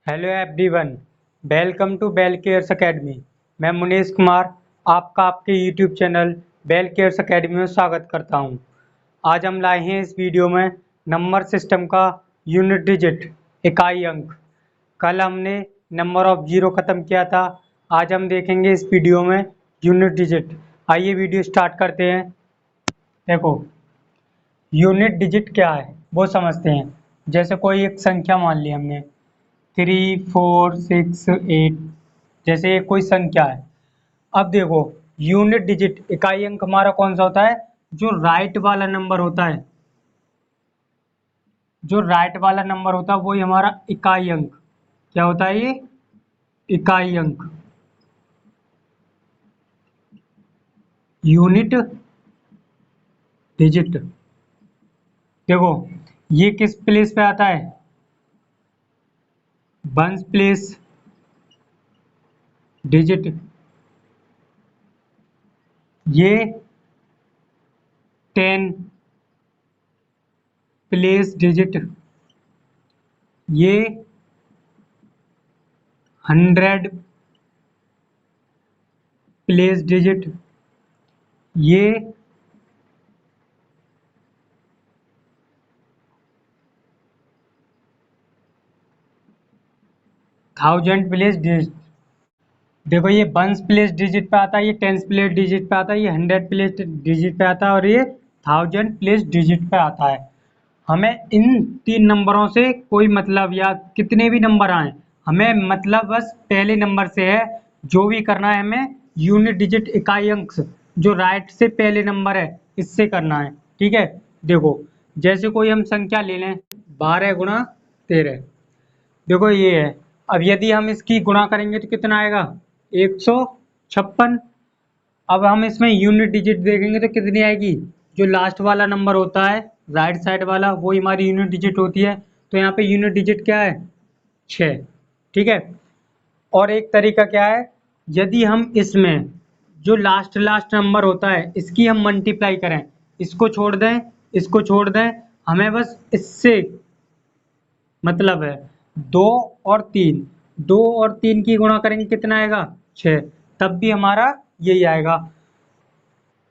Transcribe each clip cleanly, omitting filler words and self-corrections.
Hello everyone, welcome to Bell Cares Academy. मैं मुनीश कुमार आपका आपके YouTube channel Bell Cares Academy में स्वागत करता हूं। आज हम लाए हैं इस वीडियो में नंबर सिस्टम का यूनिट डिजिट इकाई अंक। कल हमने नंबर ऑफ जीरो ख़त्म किया था। आज हम देखेंगे इस वीडियो में यूनिट डिजिट। आइए वीडियो स्टार्ट करते हैं। देखो, यूनिट डिजिट क्या है वो समझते हैं। जैसे कोई एक संख्या मान ली हमने 3, 4, 6, 8, जैसे ये कोई संख्या है। अब देखो, यूनिट डिजिट इकाई अंक हमारा कौन सा होता है? जो राइट वाला नंबर होता है, जो राइट वाला नंबर होता है वही हमारा इकाई अंक क्या होता है? ये इकाई अंक, यूनिट डिजिट। देखो, ये किस प्लेस पे आता है? Ones place digit. ये 10 प्लेस डिजिट, ये 100 प्लेस डिजिट, ये 1000 प्लेस डिजिट। देखो, ये वंस प्लेस डिजिट पे आता है, ये टेंस प्लेस डिजिट पे आता है, ये 100 प्लेस डिजिट पे आता है और ये 1000 प्लेस डिजिट पे आता है। हमें इन तीन नंबरों से कोई मतलब, या कितने भी नंबर आए हमें मतलब बस पहले नंबर से है। जो भी करना है हमें यूनिट डिजिट इकाई अंक जो राइट से पहले नंबर है इससे करना है। ठीक है। देखो, जैसे कोई हम संख्या ले लें 12 × 13। देखो ये है। अब यदि हम इसकी गुणा करेंगे तो कितना आएगा? 156। अब हम इसमें यूनिट डिजिट देखेंगे तो कितनी आएगी? जो लास्ट वाला नंबर होता है राइट साइड वाला, वो हमारी यूनिट डिजिट होती है। तो यहाँ पे यूनिट डिजिट क्या है? 6। ठीक है। और एक तरीका क्या है, यदि हम इसमें जो लास्ट लास्ट नंबर होता है इसकी हम मल्टीप्लाई करें, इसको छोड़ दें, इसको छोड़ दें, हमें बस इससे मतलब है 2 और 3, 2 और 3 की गुणा करेंगे कितना आएगा? 6। तब भी हमारा यही आएगा।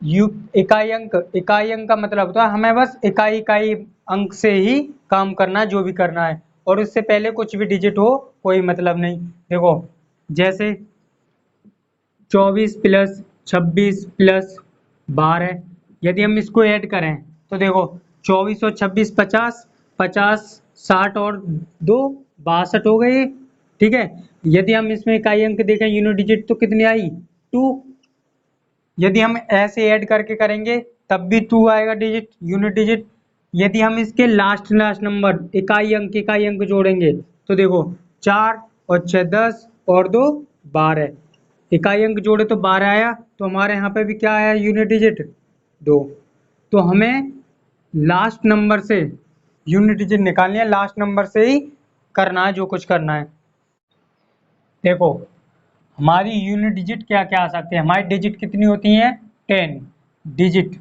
यू इकाई अंक का मतलब होता है हमें बस इकाई इकाई अंक से ही काम करना है, जो भी करना है, और उससे पहले कुछ भी डिजिट हो कोई मतलब नहीं। देखो, जैसे 24 + 26 + 12, यदि हम इसको ऐड करें तो देखो 24 और 26 50, 50 60 और 2 62 हो गए। ठीक है। यदि हम इसमें इकाई अंक देखें यूनिट डिजिट तो कितनी आई? 2। यदि हम ऐसे ऐड करके करेंगे तब भी 2 आएगा डिजिट, यूनिट डिजिट। यदि हम इसके लास्ट लास्ट नंबर इकाई अंक जोड़ेंगे तो देखो 4 और 6 10 और 2 12, इकाई अंक जोड़े तो 12 आया। तो हमारे यहाँ पे भी क्या आया? Unit digit 2। तो हमें लास्ट नंबर से यूनिट डिजिट निकालनी है, लास्ट नंबर से ही करना है जो कुछ करना है। देखो, हमारी यूनिट डिजिट क्या क्या आ सकते हैं? हमारी डिजिट कितनी होती हैं? 10 डिजिट।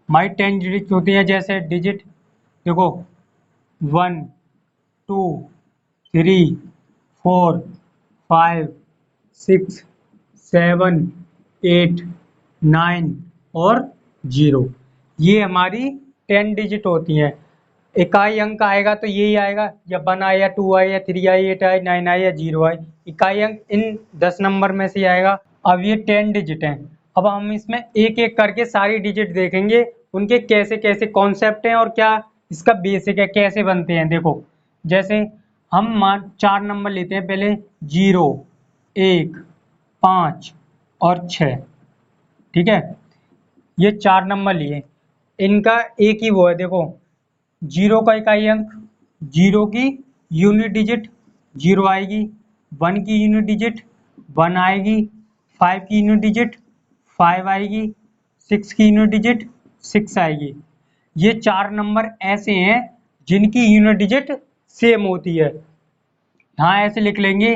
हमारी 10 डिजिट होती है। जैसे डिजिट देखो 1 2 3 4 5 6 7 8 9 और 0। ये हमारी 10 डिजिट होती हैं। इकाई अंक आएगा तो यही आएगा, या 1 आए या 2 आए या 3 आए 8 आए 9 आए या 0 आए। इकाई अंक इन 10 नंबर में से आएगा। अब ये 10 डिजिट हैं। अब हम इसमें एक एक करके सारी डिजिट देखेंगे, उनके कैसे कैसे कॉन्सेप्ट हैं और क्या इसका बेसिक है, कैसे बनते हैं। देखो, जैसे हम मान 4 नंबर लेते हैं पहले, 0 1 5 और 6। ठीक है। ये 4 नंबर लिए, इनका एक ही वो है। देखो, 0 का इकाई अंक, 0 की यूनिट डिजिट 0 आएगी, 1 की यूनिट डिजिट 1 आएगी, 5 की यूनिट डिजिट 5 आएगी, 6 की यूनिट डिजिट 6 आएगी। ये 4 नंबर ऐसे हैं जिनकी यूनिट डिजिट सेम होती है। यहाँ ऐसे लिख लेंगे,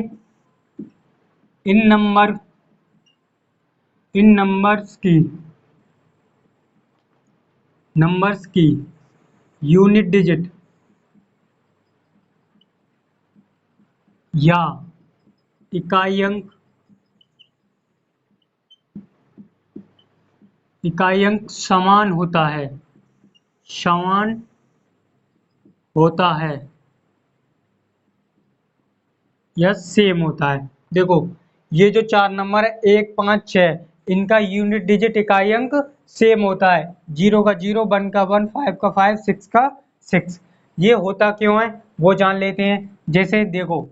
इन नंबर इन नंबर्स की यूनिट डिजिट या इकाई अंक समान होता है, समान होता है या सेम होता है। देखो ये जो चार नंबर है 1, 5, 6, इनका यूनिट डिजिट इकाई अंक सेम होता है। 0 का 0, 1 का 1, 5 का 5, 6 का 6। ये होता क्यों है वो जान लेते हैं। जैसे देखो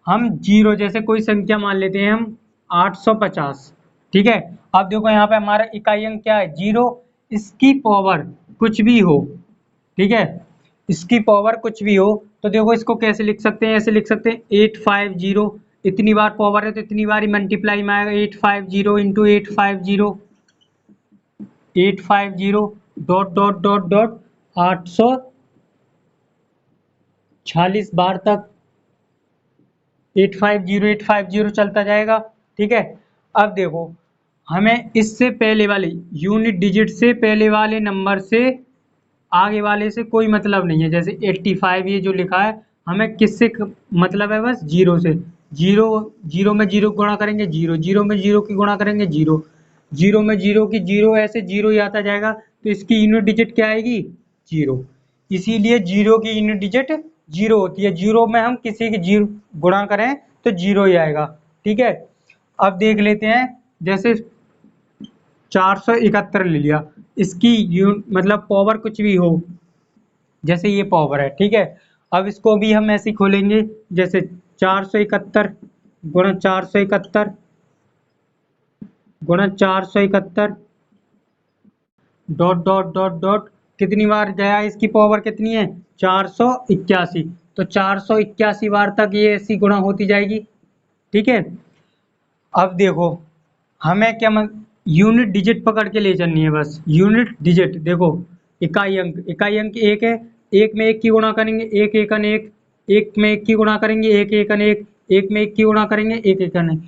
हम 0 जैसे कोई संख्या मान लेते हैं हम 850, ठीक है। अब देखो यहाँ पे हमारा इकाई अंक क्या है 0, इसकी पावर कुछ भी हो, ठीक है, इसकी पावर कुछ भी हो। तो देखो इसको कैसे लिख सकते हैं, ऐसे लिख सकते हैं 850, इतनी बार पावर है तो इतनी बार ही मल्टीप्लाई में आएगा। 850 into 850, 850 dot dot dot dot 846 बार तक 850 चलता जाएगा, ठीक है। अब देखो हमें इससे पहले वाले यूनिट डिजिट से पहले वाले नंबर से आगे वाले से कोई मतलब नहीं है। जैसे 85 ये जो लिखा है हमें किससे मतलब है, बस 0 से। 0, 0 में 0 गुणा करेंगे 0, 0 में 0 की गुणा करेंगे 0, 0 में 0 की 0, ऐसे 0 ही आता जाएगा। तो इसकी यूनिट डिजिट क्या आएगी 0। इसीलिए 0 की यूनिट डिजिट 0 होती है। 0 में हम किसी की 0 गुणा करें तो 0 ही आएगा, ठीक है। अब देख लेते हैं जैसे 471 ले लिया, इसकी मतलब पावर कुछ भी हो, जैसे ये पावर है, ठीक है। अब इसको भी हम ऐसे ही खोलेंगे जैसे 471 गुणा 471 गुणा 471 डॉट डॉट डॉट डॉट कितनी बार गया, इसकी पावर कितनी है 481। तो 481 बार तक ये ऐसी गुणा होती जाएगी, ठीक है। अब देखो हमें क्या यूनिट डिजिट पकड़ के ले चलनी है, बस यूनिट डिजिट। देखो इकाई अंक 1 है, 1 में 1 की गुणा करेंगे 1 एकन 1, 1 में 1 की गुणा करेंगे 1 एकन 1, 1 में 1 की गुणा करेंगे 1 एकन 1।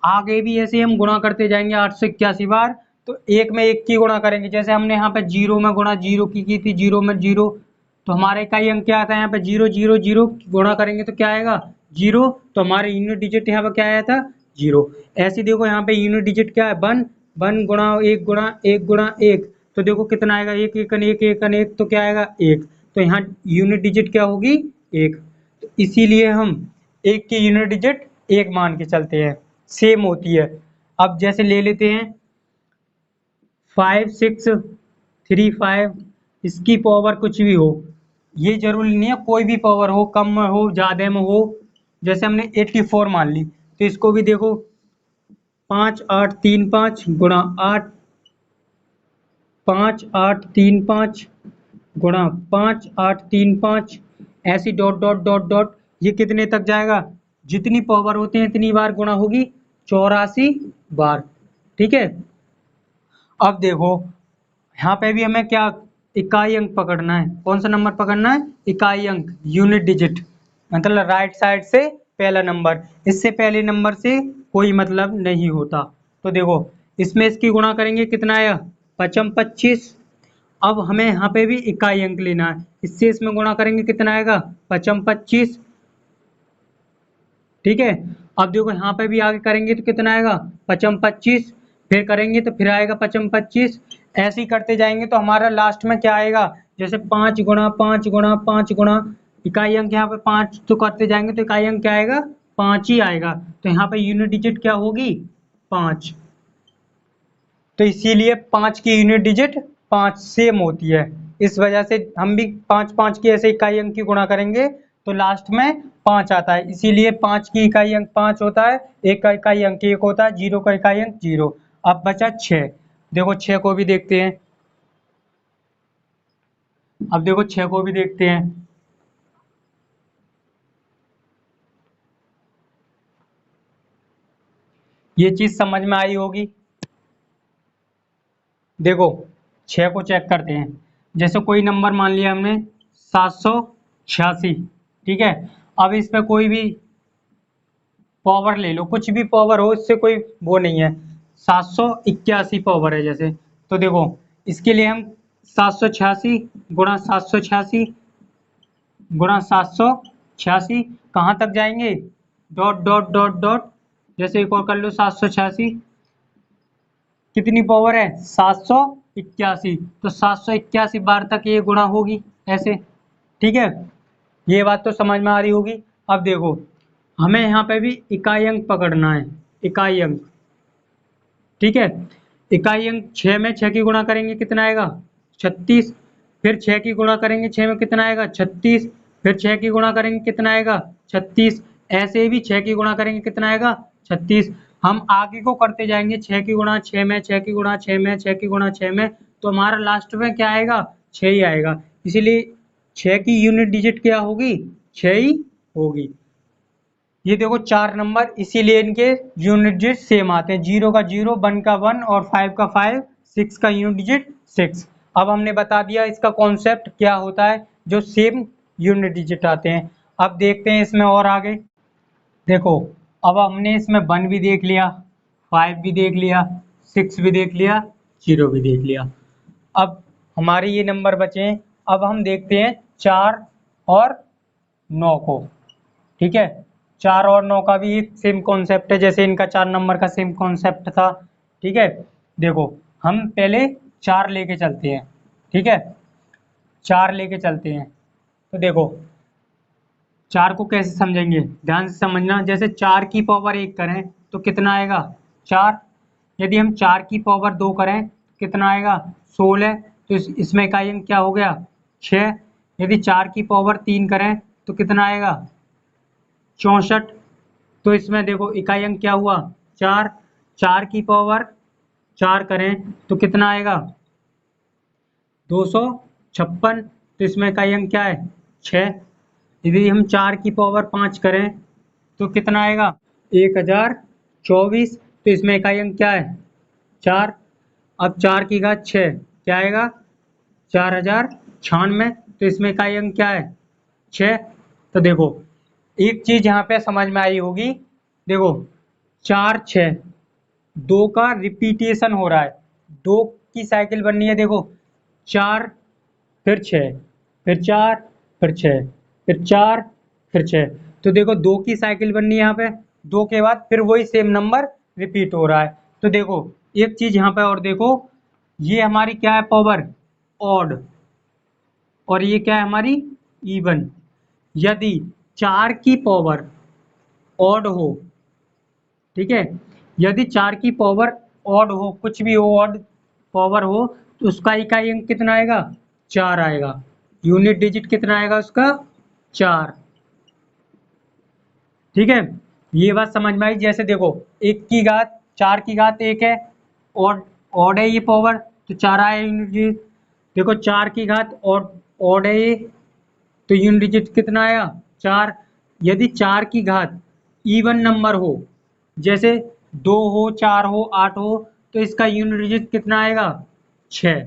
आगे भी ऐसे हम गुणा करते जाएंगे 881 बार। तो 1 में 1 की गुणा करेंगे, जैसे हमने यहाँ पे 0 में गुणा 0 की थी, 0 में 0, तो हमारे इकाई अंक क्या आता है यहाँ पे 0, 0, 0 गुणा करेंगे तो क्या आएगा 0। तो हमारे यूनिट डिजिट यहाँ पे क्या आया था 0। ऐसे देखो यहाँ पे यूनिट डिजिट क्या है 1, 1 गुणा 1 गुणा 1 गुणा 1, तो देखो कितना आएगा 1 एकन 1 एकन 1, तो क्या आएगा 1। तो यहाँ यूनिट डिजिट क्या होगी 1। तो इसीलिए हम 1 की यूनिट डिजिट 1 मान के चलते हैं, सेम होती है। अब जैसे ले लेते हैं 5635, इसकी पावर कुछ भी हो, ये जरूरी नहीं है कोई भी पावर हो, कम में हो ज्यादा में हो। जैसे हमने 84 मान ली, तो इसको भी देखो 5835 गुणा 8, 5835 गुणा 5835, ऐसी डॉट डॉट डॉट डॉट ये कितने तक जाएगा, जितनी पावर होती है इतनी बार गुणा होगी 84 बार, ठीक है। अब देखो यहाँ पे भी हमें क्या इकाई अंक पकड़ना है, कौन सा नंबर पकड़ना है इकाई अंक यूनिट डिजिट, मतलब राइट साइड से पहला नंबर, इससे पहले नंबर से कोई मतलब नहीं होता। तो देखो इसमें इसकी गुणा करेंगे कितना आया 55 25। अब हमें यहाँ पे भी इकाई अंक लेना है, इससे इसमें गुणा करेंगे कितना आएगा 55 25, ठीक है। अब देखो यहाँ पे भी आगे करेंगे तो कितना आएगा 55 25, फिर करेंगे तो फिर आएगा 55 25, ऐसे ही करते जाएंगे तो हमारा लास्ट में क्या आएगा, जैसे 5 गुणा 5 गुणा 5 गुणा, इकाई अंक यहाँ पे 5 तो करते जाएंगे तो इकाई अंक क्या आएगा 5 ही आएगा। तो यहाँ पे यूनिट डिजिट क्या होगी 5। तो इसीलिए 5 की यूनिट डिजिट 5 सेम होती है। इस वजह से हम भी 5 5 की ऐसे इकाई अंक की गुणा करेंगे तो लास्ट में 5 आता है, इसीलिए 5 की इकाई अंक 5 होता है, 1 का इकाई अंक 1 होता है, 0 का इकाई अंक 0। अब बचा 6, देखो 6 को भी देखते हैं। अब देखो 6 को भी देखते हैं। ये चीज समझ में आई होगी। देखो 6 को चेक करते हैं, जैसे कोई नंबर मान लिया हमने 786, ठीक है। अब इस पे कोई भी पावर ले लो, कुछ भी पावर हो, इससे कोई वो नहीं है। 781 पावर है जैसे, तो देखो इसके लिए हम 786 गुणा 786 गुणा 786 कहाँ तक जाएंगे डॉट डॉट डॉट डॉट, जैसे एक और कर लो 786, कितनी पावर है 781, तो 781 बार तक ये गुणा होगी ऐसे। ठीक है, ये बात तो समझ में आ रही होगी। अब देखो हमें यहाँ पे भी इकाई अंक पकड़ना है, इकाई अंक। ठीक है, इकाई अंक 6 में 6 की गुणा करेंगे कितना आएगा 36, फिर 6 की गुणा करेंगे 6 में कितना आएगा 36, फिर 6 की गुणा करेंगे कितना आएगा 36, ऐसे भी 6 की गुणा करेंगे कितना आएगा 36। हम आगे को करते जाएंगे 6 की गुणा 6 में, 6 की गुणा 6 में, 6 की गुणा 6 में, तो हमारा लास्ट में क्या आएगा 6 ही आएगा। इसीलिए 6 की यूनिट डिजिट क्या होगी 6 ही होगी। ये देखो 4 नंबर, इसीलिए इनके यूनिट डिजिट सेम आते हैं, 0 का 0, 1 का 1 और 5 का 5, 6 का यूनिट डिजिट 6। अब हमने बता दिया इसका कॉन्सेप्ट क्या होता है जो सेम यूनिट डिजिट आते हैं। अब देखते हैं इसमें और आगे। देखो अब हमने इसमें 1 भी देख लिया, 5 भी देख लिया, 6 भी देख लिया, 0 भी देख लिया। अब हमारे ये नंबर बचे हैं। अब हम देखते हैं 4 और 9 को। ठीक है, 4 और 9 का भी एक सेम कॉन्सेप्ट है, जैसे इनका 4 नंबर का सेम कॉन्सेप्ट था। ठीक है, देखो हम पहले 4 लेके चलते हैं। ठीक है, 4 लेके चलते हैं, तो देखो 4 को कैसे समझेंगे ध्यान से समझना। जैसे 4 की पावर 1 करें तो कितना आएगा 4, यदि हम 4 की पावर 2 करें कितना आएगा 16, तो इसमें इकाई अंक क्या हो गया 6। यदि 4 की पावर 3 करें तो कितना आएगा 64, तो इसमें देखो इकाई अंक क्या हुआ 4। 4 की पावर 4 करें तो कितना आएगा 256, तो इसमें इकाई अंक क्या है 6। यदि हम 4 की पावर 5 करें तो कितना आएगा 1024, तो इसमें इकाई अंक क्या है 4। अब 4 की घात 6 क्या आएगा 4096, तो इसमें इकाई अंक क्या है 6। तो देखो एक चीज यहाँ पे समझ में आई होगी, देखो 4 6, 2 का रिपीटेशन हो रहा है, 2 की साइकिल बननी है। देखो 4 फिर 6 फिर 4 फिर 6 फिर 4 फिर 6, तो देखो 2 की साइकिल बननी है यहाँ पे, 2 के बाद फिर वही सेम नंबर रिपीट हो रहा है। तो देखो एक चीज यहाँ पे और देखो, ये हमारी क्या है पावर ऑड, और ये क्या है हमारी इवन। यदि 4 की पावर ऑड हो, ठीक है, यदि 4 की पावर ऑड हो, कुछ भी हो ऑड पावर हो, तो उसका इकाई अंक कितना आएगा 4 आएगा, यूनिट डिजिट कितना आएगा उसका 4। ठीक है, ये बात समझ में आई। जैसे देखो 1 की घात 4 की घात 1 है, ऑड ऑड है ये पावर, तो 4 आया यूनिट डिजिट। देखो 4 की घात ऑड ऑड है ये, तो यूनिट डिजिट कितना आया 4। यदि 4 की घात इवन नंबर हो, जैसे 2 हो 4 हो 8 हो, तो इसका यूनिट डिजिट कितना आएगा 6।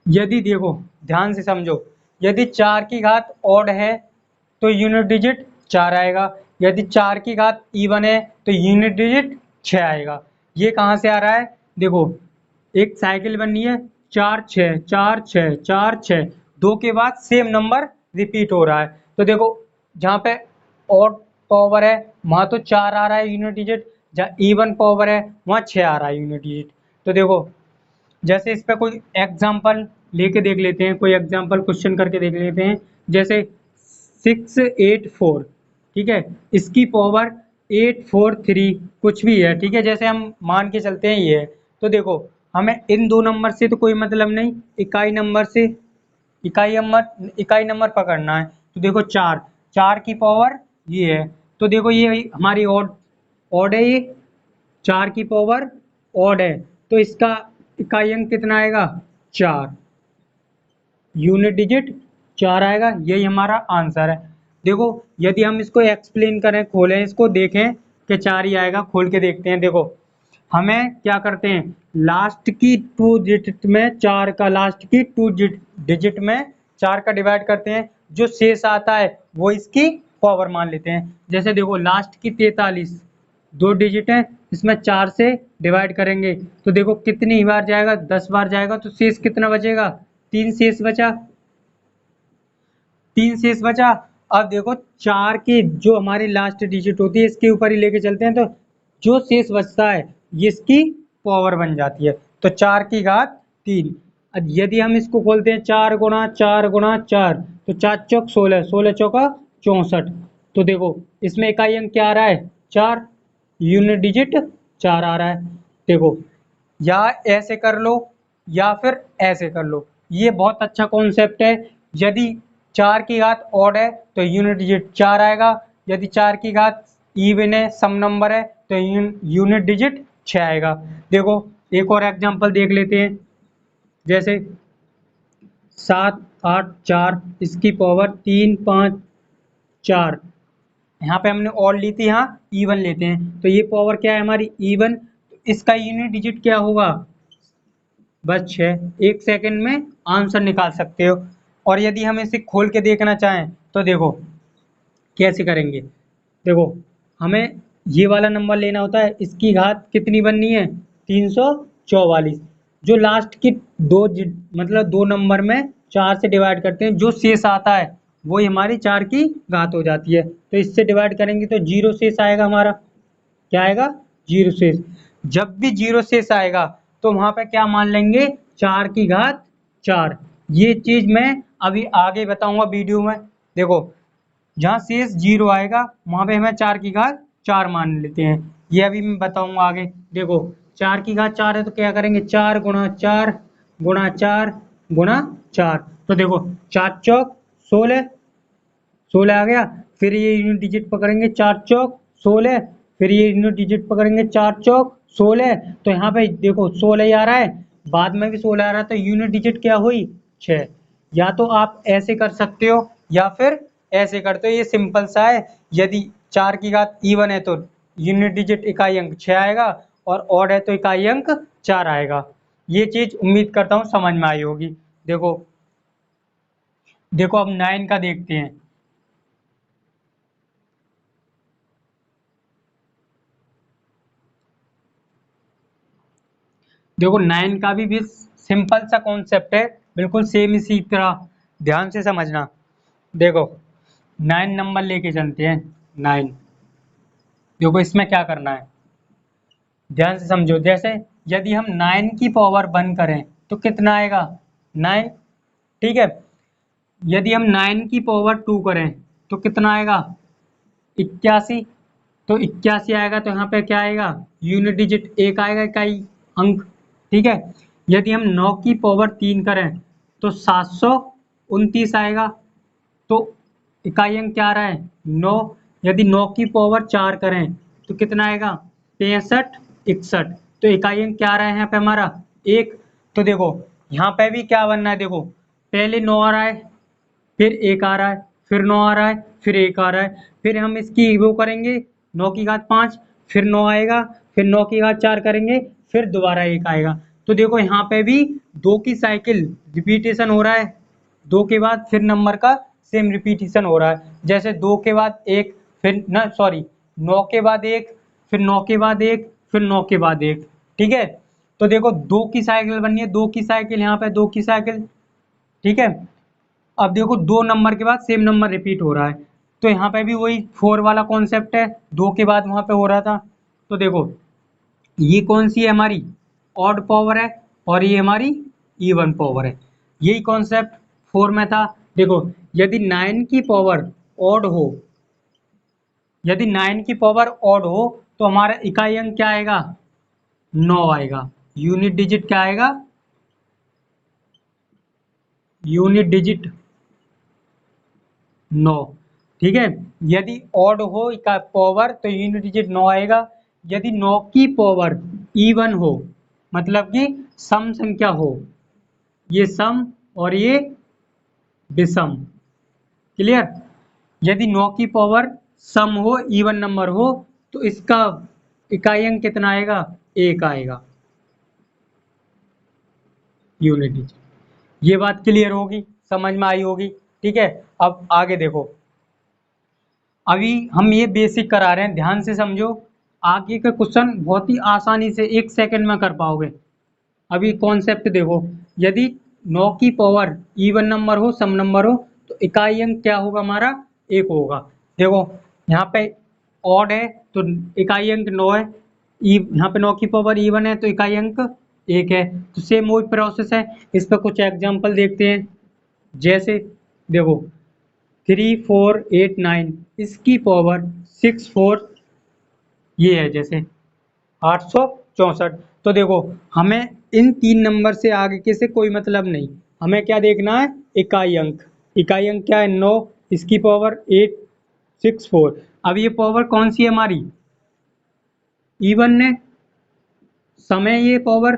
यदि देखो ध्यान से समझो, यदि 4 की घात ऑड है तो यूनिट डिजिट 4 आएगा, यदि 4 की घात इवन है तो यूनिट डिजिट 6 आएगा। ये कहाँ से आ रहा है, देखो एक साइकिल बननी है 4 6 4 6 4 6, 2 के बाद सेम नंबर रिपीट हो रहा है, तो देखो जहाँ पे ऑड पावर है वहाँ तो 4 आ रहा है यूनिट डिजिट, जहाँ इवन पावर है वहाँ 6 आ रहा है यूनिट डिजिट। तो देखो जैसे इस पे कोई एग्जांपल लेके देख लेते हैं, कोई एग्जांपल क्वेश्चन करके देख लेते हैं। जैसे 684, ठीक है, इसकी पावर 843 कुछ भी है, ठीक है, जैसे हम मान के चलते हैं ये है। तो देखो हमें इन दो नंबर से तो कोई मतलब नहीं, इकाई नंबर से इकाई नंबर पकड़ना है। तो देखो 4 4 की पावर ये है, तो देखो ये हमारी ऑड ऑड है, ये 4 की पावर ऑड है, तो इसका इकाई अंक कितना आएगा 4, यूनिट डिजिट 4 आएगा। यही हमारा आंसर है। देखो यदि हम इसको एक्सप्लेन करें, खोलें इसको देखें कि 4 ही आएगा, खोल के देखते हैं। देखो हमें क्या करते हैं, लास्ट की 2 डिजिट में 4 का, लास्ट की 2 डिजिट में 4 का डिवाइड करते हैं, जो शेष आता है वो इसकी पावर मान लेते हैं। जैसे देखो लास्ट की 43 2 डिजिट है, इसमें 4 से डिवाइड करेंगे तो देखो कितनी बार जाएगा 10 बार जाएगा, तो शेष कितना बचेगा 3 शेष बचा, 3 शेष बचा। अब देखो 4 की जो हमारी लास्ट डिजिट होती है इसके ऊपर ही लेके चलते हैं, तो जो शेष बचता है ये इसकी पावर बन जाती है, तो 4 की घात 3। अब यदि हम इसको खोलते हैं 4 गुणा 4 गुणा 4, तो 4 चौक 16, 16 चौका 64। तो देखो इसमें इकाई अंक क्या आ रहा है, 4, यूनिट डिजिट 4 आ रहा है। देखो या ऐसे कर लो या फिर ऐसे कर लो, ये बहुत अच्छा कॉन्सेप्ट है। यदि 4 की घात ऑड है तो यूनिट डिजिट 4 आएगा, यदि 4 की घात इवन है, सम नंबर है, तो यूनिट डिजिट 6 आएगा। देखो एक और एग्जांपल देख लेते हैं, जैसे 7 8 4 इसकी पावर 3 5 4, यहाँ पे हमने ऑड ली थी, यहाँ इवन लेते हैं, तो ये पावर क्या है हमारी इवन, इसका यूनिट डिजिट क्या होगा, बस 6। 1 सेकंड में आंसर निकाल सकते हो। और यदि हम इसे खोल के देखना चाहें तो देखो कैसे करेंगे। देखो हमें ये वाला नंबर लेना होता है, इसकी घात कितनी बननी है, 344। जो लास्ट की मतलब दो नंबर में 4 से डिवाइड करते हैं, जो शेष आता है वही हमारी 4 की घात हो जाती है। तो इससे डिवाइड करेंगे तो जीरो शेष आएगा हमारा, क्या आएगा, जीरो शेष। जब भी जीरो शेष आएगा तो वहां पे क्या मान लेंगे, 4 की घात 4। ये चीज मैं अभी आगे बताऊंगा वीडियो में। देखो जहाँ शेष जीरो आएगा वहां पे हमें 4 की घात 4 मान लेते हैं, ये अभी मैं बताऊंगा आगे। देखो 4 की घात 4 है तो क्या करेंगे, 4 गुणा 4 गुणा 4 गुणा 4। तो देखो 4 चौक 16, 16 आ गया। फिर ये यूनिट डिजिट पकड़ेंगे 4 चौक 16, फिर ये यूनिट डिजिट पकड़ेंगे 4 चौक 16। तो यहाँ पे देखो 16 ही आ रहा है, बाद में भी 16 आ रहा है, तो यूनिट डिजिट क्या हुई, 6। या तो आप ऐसे कर सकते हो या फिर ऐसे करते हो, ये सिंपल सा है। यदि 4 की घात इवन है तो यूनिट डिजिट इकाई अंक 6 आएगा, और ऑड है तो इकाई अंक 4 आएगा। ये चीज उम्मीद करता हूँ समझ में आई होगी। देखो देखो अब 9 का देखते हैं। देखो 9 का भी सिंपल सा कॉन्सेप्ट है, बिल्कुल सेम इसी तरह, ध्यान से समझना। देखो 9 नंबर लेके चलते हैं, 9। देखो इसमें क्या करना है, ध्यान से समझो। जैसे यदि हम 9 की पावर 1 करें तो कितना आएगा, 9, ठीक है। यदि हम 9 की पावर 2 करें तो कितना आएगा, 81। तो 81 आएगा, तो यहाँ पे क्या आएगा, यूनिट डिजिट 1 आएगा, इकाई अंक, ठीक है। यदि हम 9 की पावर 3 करें तो 729 आएगा, तो इकाई अंक क्या आ रहा है, 9। यदि 9 की पावर 4 करें तो कितना आएगा, 65 61। तो इकाई अंक क्या आ रहा है यहाँ पे हमारा, 1। तो देखो यहाँ पे भी क्या बनना है, देखो पहले 9 आ रहा है, फिर 1 आ रहा है, फिर 9 आ रहा है, फिर 1 आ रहा है, फिर हम इसकी वो करेंगे 9 की घात 5, फिर 9 आएगा, फिर 9 की घात 4 करेंगे, फिर दोबारा 1 आएगा। तो देखो यहाँ पे भी 2 की साइकिल रिपीटेशन हो रहा है, 2 के बाद फिर नंबर का सेम रिपीटेशन हो रहा है। जैसे 2 के बाद 1, फिर ना सॉरी 9 के बाद 1, फिर 9 के बाद 1, फिर 9 के बाद 1, ठीक है। तो देखो 2 की साइकिल बननी है, 2 की साइकिल, यहाँ पे 2 की साइकिल, ठीक है। अब देखो 2 नंबर के बाद सेम नंबर रिपीट हो रहा है, तो यहाँ पे भी वही 4 वाला कॉन्सेप्ट है, 2 के बाद वहां पे हो रहा था। तो देखो ये कौन सी है हमारी, ऑड पावर है, और ये हमारी इवन पावर है। यही कॉन्सेप्ट 4 में था। देखो यदि 9 की पावर ऑड हो, यदि 9 की पावर ऑड हो तो हमारा इकाई अंक क्या आएगा, 9 आएगा। यूनिट डिजिट क्या आएगा, यूनिट डिजिट 9, ठीक है। यदि ऑड हो का पावर तो यूनिट डिजिट 9 आएगा। यदि 9 की पावर इवन हो, मतलब कि सम संख्या हो, ये सम और ये विषम, क्लियर। यदि 9 की पावर सम हो, इवन नंबर हो, तो इसका इकाई अंक कितना आएगा, 1 आएगा, यूनिट डिजिट। ये बात क्लियर होगी, समझ में आई होगी, ठीक है। अब आगे देखो, अभी हम ये बेसिक करा रहे हैं, ध्यान से समझो। आगे का क्वेश्चन बहुत ही आसानी से 1 सेकंड में कर पाओगे। अभी कॉन्सेप्ट देखो, यदि 9 की पावर इवन नंबर हो, सम नंबर हो, तो इकाई अंक क्या होगा हमारा, 1 होगा। देखो यहाँ पे ऑड है तो इकाई अंक 9 है, यहाँ पे 9 की पावर इवन है तो इकाई अंक 1 है। तो सेम वही प्रोसेस है। इस पर कुछ एग्जांपल देखते हैं। जैसे देखो 3489 इसकी पावर 64 ये है, जैसे 864। तो देखो हमें इन 3 नंबर से आगे के से कोई मतलब नहीं, हमें क्या देखना है, इकाई अंक। इकाई अंक क्या है, 9, इसकी पावर 864। अब ये पावर कौन सी है हमारी, इवन ने समय ये पावर।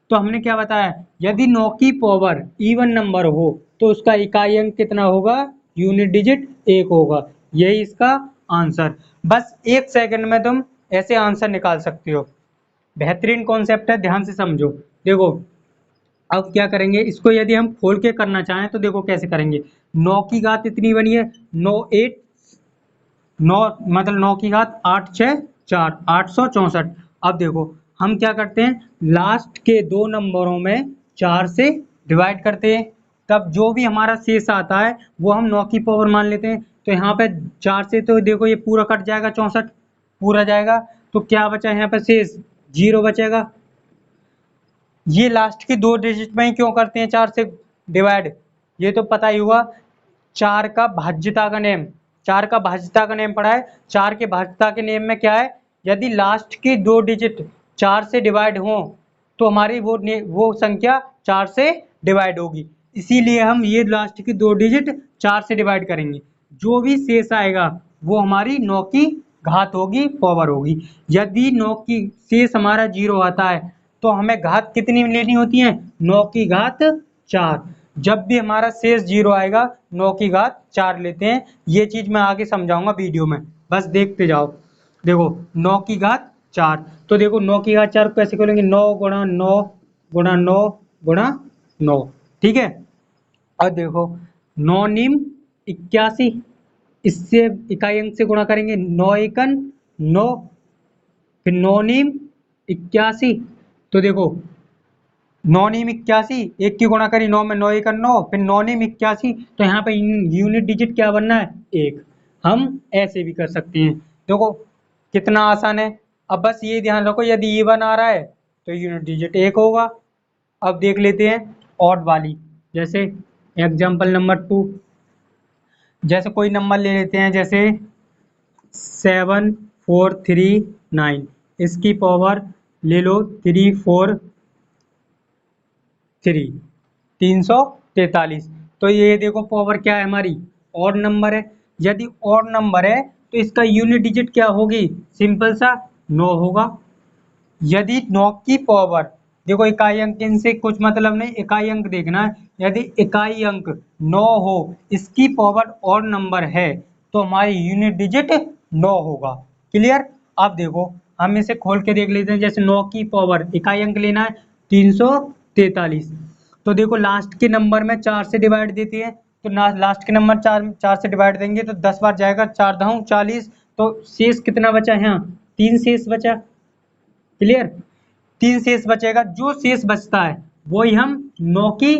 तो हमने क्या बताया, यदि 9 की पावर इवन नंबर हो तो उसका इकाई अंक कितना होगा, यूनिट डिजिट 1 होगा। यही इसका आंसर। बस 1 सेकंड में तुम ऐसे आंसर निकाल सकते हो। बेहतरीन कॉन्सेप्ट है, ध्यान से समझो। देखो अब क्या करेंगे, इसको यदि हम खोल के करना चाहें तो देखो कैसे करेंगे। 9 की घात इतनी बनी है, 9 8 9 मतलब 9 की घात 8 6 4 864। अब देखो हम क्या करते हैं, लास्ट के दो नंबरों में 4 से डिवाइड करते हैं, तब जो भी हमारा शेष आता है वो हम 9 की पावर मान लेते हैं। तो यहाँ पे 4 से तो देखो ये पूरा कट जाएगा, 64 पूरा जाएगा। तो क्या बचा यहाँ पे शेष, 0 बचेगा। ये लास्ट की दो डिजिट में ही क्यों करते हैं 4 से डिवाइड, ये तो पता ही हुआ। 4 का भाज्यता का नेम, 4 का भाज्यता का नेम पढ़ा है। 4 के भाज्यता के नेम में क्या है, यदि लास्ट की दो डिजिट 4 से डिवाइड हो तो हमारी वो संख्या 4 से डिवाइड होगी। इसीलिए हम ये लास्ट की दो डिजिट 4 से डिवाइड करेंगे। जो भी शेष आएगा वो हमारी 9 की घात होगी, पावर होगी। यदि 9 की शेष हमारा 0 आता है तो हमें घात कितनी लेनी होती है, 9 की घात 4। जब भी हमारा शेष 0 आएगा 9 की घात 4 लेते हैं। ये चीज मैं आगे समझाऊंगा वीडियो में, बस देखते जाओ। देखो 9 की घात 4, तो देखो 9 की घात 4 कैसे करेंगे, 9 गुणा 9 गुणा 9 गुणा 9, ठीक है। और देखो 9 निम 81, इससे इकाई अंक से गुणा करेंगे, 9 एकन 9, फिर 9 नीम 81। तो देखो 9 नीम 81, एक की गुणा करी 9 में, 9 एक 9, फिर 9 नीम 81। तो यहाँ पे यूनिट डिजिट क्या बनना है, 1। हम ऐसे भी कर सकते हैं। देखो कितना आसान है। अब बस ये ध्यान रखो, यदि इवन आ रहा है तो यूनिट डिजिट 1 होगा। अब देख लेते हैं ऑड वाली, जैसे एग्जाम्पल नंबर 2। जैसे कोई नंबर ले लेते हैं, जैसे 7439, इसकी पावर ले लो 343। तो ये देखो पावर क्या है हमारी, ऑड नंबर है। यदि ऑड नंबर है तो इसका यूनिट डिजिट क्या होगी, सिंपल सा 9 होगा। यदि 9 की पावर, देखो इकाई अंक इनसे कुछ मतलब नहीं, इकाई अंक देखना है। यदि इकाई अंक 9 हो, इसकी पावर ऑड नंबर है, तो हमारी यूनिट डिजिट 9 होगा। क्लियर। अब देखो हम इसे खोल के देख लेते हैं। जैसे 9 की पावर इकाई अंक लेना है 343। तो देखो लास्ट के नंबर में 4 से डिवाइड देती है, तो लास्ट के नंबर 4 से डिवाइड देंगे तो 10 बार जाएगा, 4 10 40। तो शेष कितना बचा है, यहाँ 3 शेष बचा। क्लियर। 3 शेष बचेगा, जो शेष बचता है वही हम 9 की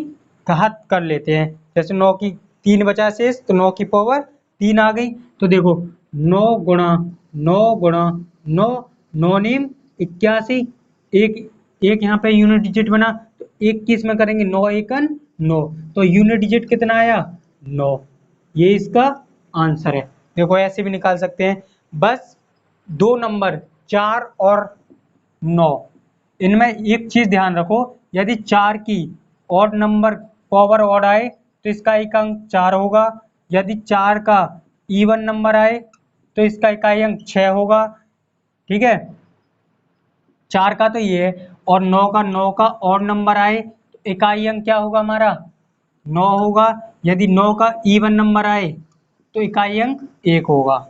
घात कर लेते हैं। जैसे 9 की 3 बचा शेष, तो 9 की पावर 3 आ गई। तो देखो 9 गुणा 9 गुणा 9, 9 नीम 81। एक एक यहाँ पे यूनिट डिजिट बना, तो एक की इसमें करेंगे 9 एकन 9, तो यूनिट डिजिट कितना आया, 9। ये इसका आंसर है। देखो ऐसे भी निकाल सकते हैं। बस दो नंबर 4 और 9, इनमें एक चीज ध्यान रखो, यदि 4 की ऑड नंबर पावर ऑड आए तो इसका एक अंक 4 होगा। यदि 4 का इवन नंबर आए तो इसका इकाई अंक 6 होगा। ठीक है, 4 का तो ये है। और 9 का ऑड नंबर आए तो इकाई अंक क्या होगा हमारा, 9 होगा। यदि 9 का इवन नंबर आए तो इकाई अंक 1 होगा।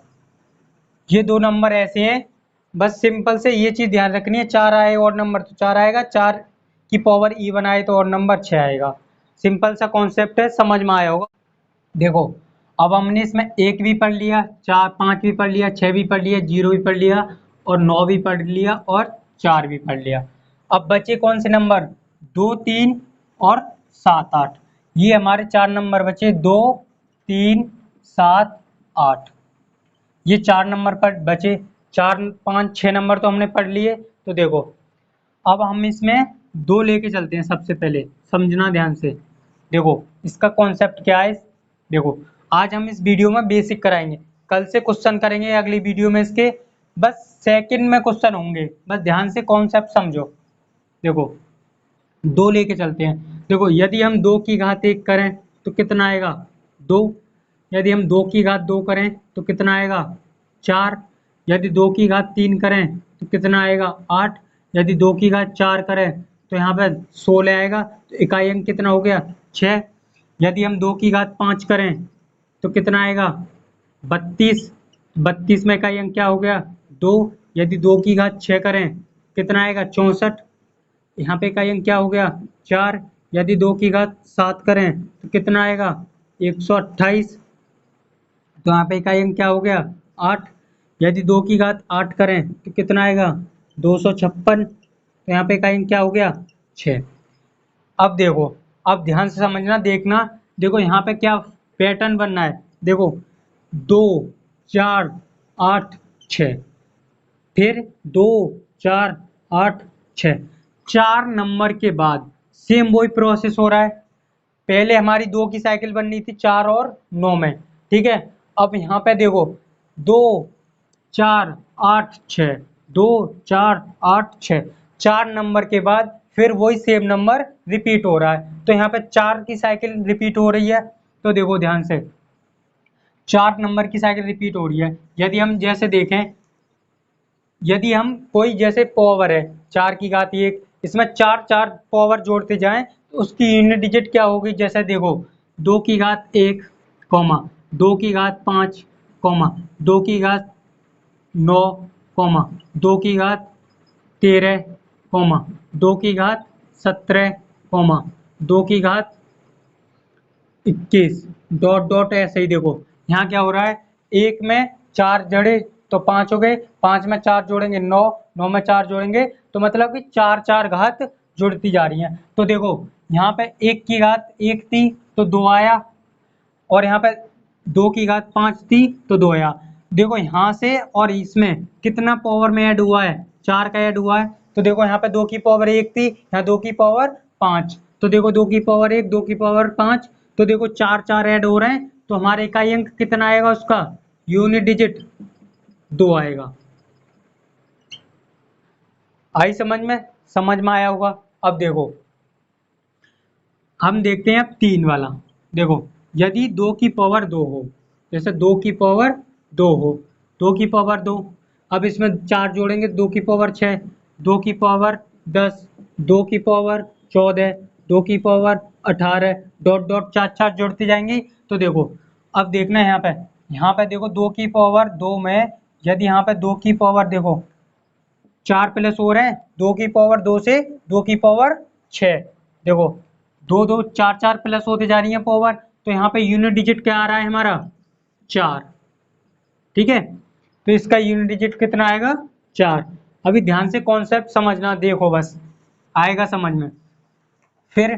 ये दो नंबर ऐसे हैं, बस सिंपल से ये चीज ध्यान रखनी है। 4 आए और नंबर तो 4 आएगा, 4 की पावर इवन आए तो और नंबर 6 आएगा। सिंपल सा कॉन्सेप्ट है, समझ में आया होगा। देखो अब हमने इसमें 1 भी पढ़ लिया, 4 5 भी पढ़ लिया, 6 भी पढ़ लिया, 0 भी पढ़ लिया, और 9 भी पढ़ लिया, और 4 भी पढ़ लिया। अब बचे कौन से नंबर, 2 3 और 7 8। ये हमारे 4 नंबर बचे, 2 3 7 8। ये 4 नंबर पर बचे। 4 5 6 नंबर तो हमने पढ़ लिए। तो देखो अब हम इसमें 2 लेके चलते हैं। सबसे पहले समझना ध्यान से। देखो इसका कॉन्सेप्ट क्या है। देखो आज हम इस वीडियो में बेसिक कराएंगे, कल से क्वेश्चन करेंगे अगली वीडियो में इसके, बस सेकंड में क्वेश्चन होंगे, बस ध्यान से कॉन्सेप्ट समझो। देखो 2 लेके चलते हैं। देखो यदि हम 2 की घात 1 करें तो कितना आएगा 2। यदि हम 2 की घात 2 करें तो कितना आएगा 4। यदि 2 की घात 3 करें तो कितना आएगा 8। यदि 2 की घात 4 करें तो यहाँ पे 16 आएगा। तो इकाई अंक कितना हो गया 6। यदि हम 2 की घात 5 करें तो कितना आएगा 32। 32 में इकाई अंक क्या हो गया 2। यदि 2 की घात 6 करें कितना आएगा 64। यहाँ पे इकाई अंक क्या हो गया 4। यदि 2 की घात 7 करें तो कितना आएगा 128। तो यहाँ पे इकाई अंक क्या हो गया 8। यदि 2 की घात 8 करें तो कितना आएगा 256। तो यहाँ पे इकाई अंक क्या हो गया 6। अब देखो, अब ध्यान से समझना, देखना। देखो यहाँ पे क्या पैटर्न बनना है। देखो 2 4 8 6, फिर 2 4 8 6, 4 नंबर के बाद सेम वही प्रोसेस हो रहा है। पहले हमारी 2 की साइकिल बननी थी 4 और 9 में, ठीक है। अब यहाँ पे देखो 2 4 8 6, 2 4 8 6, 4 नंबर के बाद फिर वही सेम नंबर रिपीट हो रहा है। तो यहाँ पे 4 की साइकिल रिपीट हो रही है। तो देखो ध्यान से 4 नंबर की साइकिल रिपीट हो रही है। यदि हम जैसे देखें, यदि हम कोई जैसे पावर है 4 की घात 1, इसमें 4 4 पावर जोड़ते जाएं तो उसकी यूनिट डिजिट क्या होगी। जैसे देखो 2 की घात 1 कॉमा 2 की घात 5 कॉमा 2 की घात 9 कॉमा 2 की घात 13 कॉमा 2 की घात 17 कॉमा 2 की घात 21 डॉट डॉट। ऐसे ही देखो यहाँ क्या हो रहा है, एक में 4 जड़े तो 5 हो गए, 5 में 4 जोड़ेंगे 9, 9 में 4 जोड़ेंगे तो मतलब कि 4 4 घात जुड़ती जा रही हैं। तो देखो यहाँ पे 1 की घात 1 थी तो 2 आया, और यहाँ पे 2 की घात 5 थी तो 2 आया। देखो यहाँ से और इसमें कितना पावर में ऐड हुआ है 4 का ऐड हुआ है। तो देखो यहाँ पे 2 की पावर 1 थी, यहाँ 2 की पावर 5। तो देखो 2 की पावर 1 2 की पावर 5, तो देखो 4 4 ऐड हो रहे हैं। तो हमारे इकाई अंक कितना आएगा, उसका यूनिट डिजिट 2 आएगा। आई समझ में, समझ में आया होगा। अब देखो हम देखते हैं अब 3 वाला। देखो यदि 2 की पावर 2 हो, जैसे 2 की पावर 2 हो, 2 की पावर 2, अब इसमें 4 जोड़ेंगे 2 की पावर 6, 2 की पावर 10, 2 की पावर 14, 2 की पावर 18 डॉट डॉट 4 4 जोड़ती जाएंगी। तो देखो अब देखना है यहाँ पे देखो 2 की पावर 2 में, यदि यहाँ पे 2 की पावर देखो 4 प्लस हो रहे हैं, 2 की पावर 2 से 2 की पावर 6, देखो 2 2 4 4 प्लस होते जा रही है पावर। तो यहाँ पे यूनिट डिजिट क्या आ रहा है हमारा 4, ठीक है। तो इसका यूनिट डिजिट कितना आएगा 4। अभी ध्यान से कॉन्सेप्ट समझना, देखो बस आएगा समझ में। फिर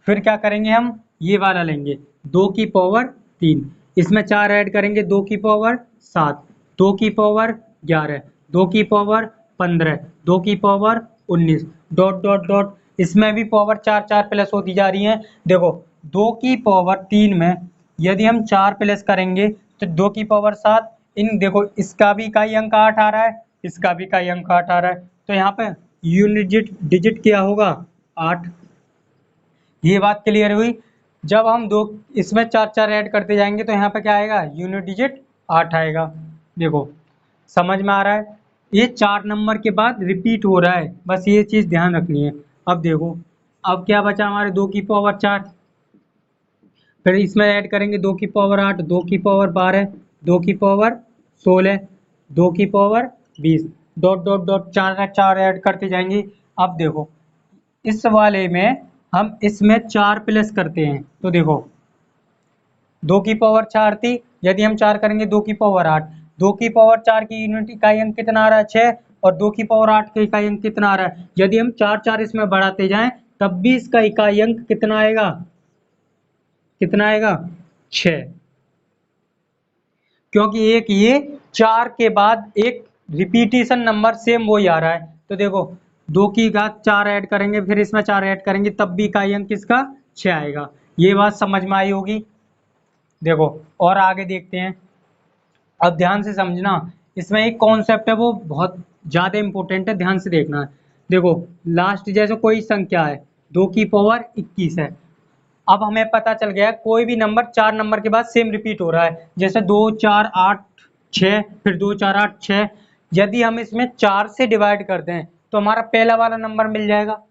फिर क्या करेंगे, हम ये वाला लेंगे 2 की पावर 3, इसमें 4 ऐड करेंगे 2 की पावर 7, 2 की पावर 11, 2 की पावर 15, 2 की पावर 19 डॉट डॉट डॉट। इसमें भी पावर 4 4 प्लस होती जा रही है। देखो 2 की पावर 3 में यदि हम 4 प्लस करेंगे तो 2 की पावर 7, इन देखो इसका भी इकाई अंक 8 आ रहा है, इसका भी इकाई अंक 8 आ रहा है। तो यहाँ पे यूनिट डिजिट क्या होगा 8। ये बात क्लियर हुई। जब हम दो इसमें 4 4 ऐड करते जाएंगे तो यहाँ पे क्या आएगा यूनिट डिजिट 8 आएगा। देखो समझ में आ रहा है, ये 4 नंबर के बाद रिपीट हो रहा है, बस ये चीज ध्यान रखनी है। अब देखो अब क्या बचा हमारे 2 की पावर 4, फिर इसमें ऐड करेंगे 2 की पावर 8, 2 की पावर 12, 2 की पावर 16, 2 की power 20 dot dot dot 4 4 add करते जाएंगे। अब देखो इस वाले में हम इसमें 4 प्लस करते हैं तो देखो 2 की पावर 4 थी, यदि हम 4 करेंगे 2 की पावर 8, 2 की पावर 4 की यूनिट इकाई अंक कितना आ रहा है 6, और 2 की पावर 8 का इकाई अंक कितना आ रहा है। यदि हम 4 4 इसमें बढ़ाते जाएं तब भी इसका इकाई अंक कितना आएगा, कितना आएगा 6। क्योंकि एक ये 4 के बाद एक रिपीटिशन नंबर सेम वही आ रहा है। तो देखो 2 की घात 4 ऐड करेंगे, फिर इसमें 4 ऐड करेंगे, तब भी इकाई अंक किसका 6 आएगा। ये बात समझ में आई होगी। देखो और आगे देखते हैं। अब ध्यान से समझना, इसमें एक कॉन्सेप्ट है वो बहुत ज्यादा इंपॉर्टेंट है, ध्यान से देखना है। देखो लास्ट जैसे कोई संख्या है 2 की पावर 21 है। अब हमें पता चल गया है कोई भी नंबर 4 नंबर के बाद सेम रिपीट हो रहा है, जैसे 2 4 8 6, फिर 2 4 8 6। यदि हम इसमें 4 से डिवाइड कर दें तो हमारा पहला वाला नंबर मिल जाएगा।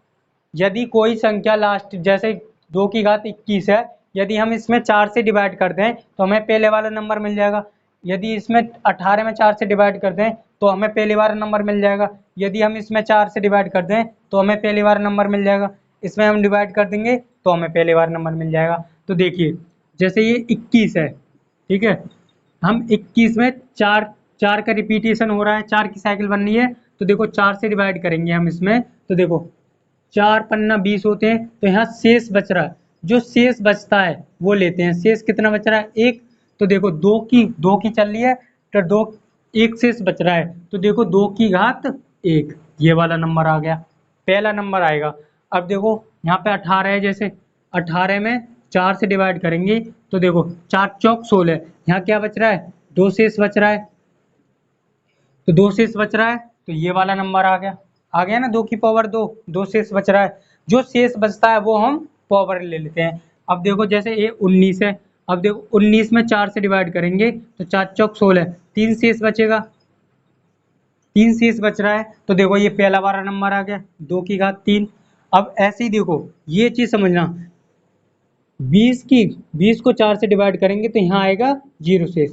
यदि कोई संख्या लास्ट जैसे 2 की घात 21 है, यदि हम इसमें 4 से डिवाइड कर दें तो हमें पहले वाला नंबर मिल जाएगा। यदि इसमें 18 में 4 से डिवाइड कर दें तो हमें पहले वाला नंबर मिल जाएगा। यदि हम इसमें 4 से डिवाइड कर दें तो हमें पहले वाला नंबर मिल जाएगा। इसमें हम डिवाइड कर देंगे तो हमें पहले वाला नंबर मिल जाएगा। तो देखिए जैसे ये 21 है, ठीक है, हम 21 में 4 4 का रिपीटेशन हो रहा है, 4 की साइकिल बन रही है। तो देखो 4 से डिवाइड करेंगे हम इसमें, तो देखो 4 पन्ना 20 होते हैं, तो यहाँ शेष बच रहा है। जो शेष बचता है वो लेते हैं। शेष कितना बच रहा है? 1। तो देखो 2 की चल रही है, तो 2 एक शेष बच रहा है, तो देखो 2 की घात 1, ये वाला नंबर आ गया, पहला नंबर आएगा। अब देखो यहाँ पे 18 है, जैसे 18 में 4 से डिवाइड करेंगे तो देखो 4 चौक 16, यहाँ क्या बच रहा है? 2 शेष बच रहा है, तो 2 शेष बच रहा है, तो ये वाला नंबर आ गया ना, 2 की पावर 2, 2 शेष बच रहा है। जो शेष बचता है वो हम पावर ले लेते हैं। अब देखो जैसे ये 19 है, अब देखो 19 में 4 से डिवाइड करेंगे तो 4 चौक 16, 3 शेष बचेगा, 3 शेष बच रहा है, तो देखो ये पहला वाला नंबर आ गया, 2 की घात 3। अब ऐसे ही देखो ये चीज समझना, 20 को 4 से डिवाइड करेंगे तो यहाँ आएगा 0 शेष।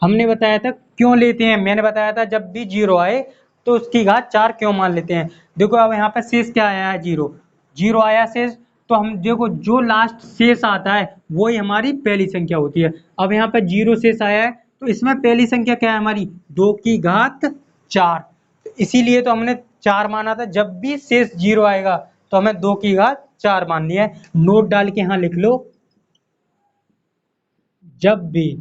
हमने बताया था क्यों लेते हैं, मैंने बताया था जब भी 0 आए तो उसकी घात 4 क्यों मान लेते हैं। देखो अब यहाँ पे शेष क्या आया है? 0, 0 आया शेष, तो हम देखो जो लास्ट शेष आता है वही हमारी पहली संख्या होती है। अब यहाँ पे 0 शेष आया है, तो इसमें पहली संख्या क्या है हमारी? 2 की घात 4। इसीलिए तो हमने 4 माना था, जब भी शेष 0 आएगा तो हमें 2 की घात 4 माननी है। नोट डाल के यहाँ लिख लो, जब भी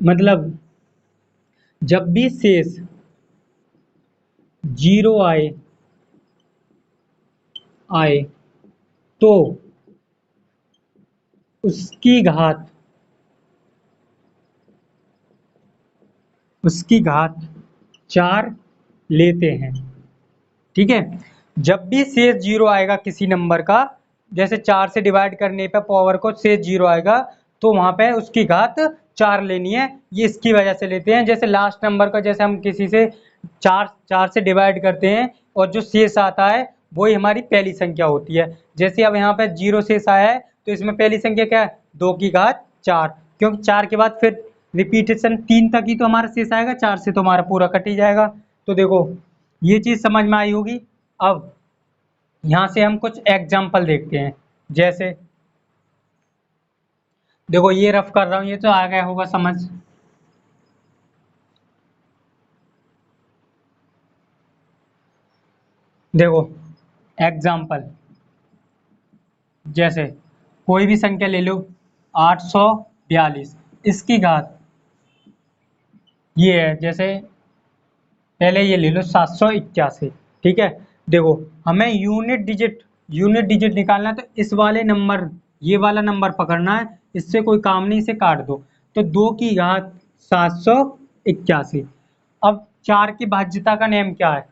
मतलब जब भी शेष 0 आए तो उसकी घात 4 लेते हैं, ठीक है। जब भी शेष 0 आएगा किसी नंबर का, जैसे 4 से डिवाइड करने पे पावर को शेष 0 आएगा तो वहां पे उसकी घात 4 लेनी है। ये इसकी वजह से लेते हैं, जैसे लास्ट नंबर का जैसे हम किसी से 4 से डिवाइड करते हैं और जो शेष आता है वही हमारी पहली संख्या होती है। जैसे अब यहाँ पे 0 शेष आया है तो इसमें पहली संख्या क्या है? 2 की घात 4, क्योंकि 4 के बाद फिर रिपीटेशन 3 तक ही तो हमारा शेष आएगा, 4 से तो हमारा पूरा कट ही जाएगा। तो देखो ये चीज समझ में आई होगी। अब यहां से हम कुछ एग्जाम्पल देखते हैं, जैसे देखो ये रफ कर रहा हूं, ये तो आ गया होगा समझ। देखो एग्जाम्पल, जैसे कोई भी संख्या ले लो 842, इसकी घात ये है, जैसे पहले ये ले लो 781, ठीक है। देखो हमें यूनिट डिजिट निकालना है, तो इस वाले नंबर, ये वाला नंबर पकड़ना है, इससे कोई काम नहीं, इसे काट दो। तो 2 की घात 781। अब 4 की भाज्यता का नियम क्या है?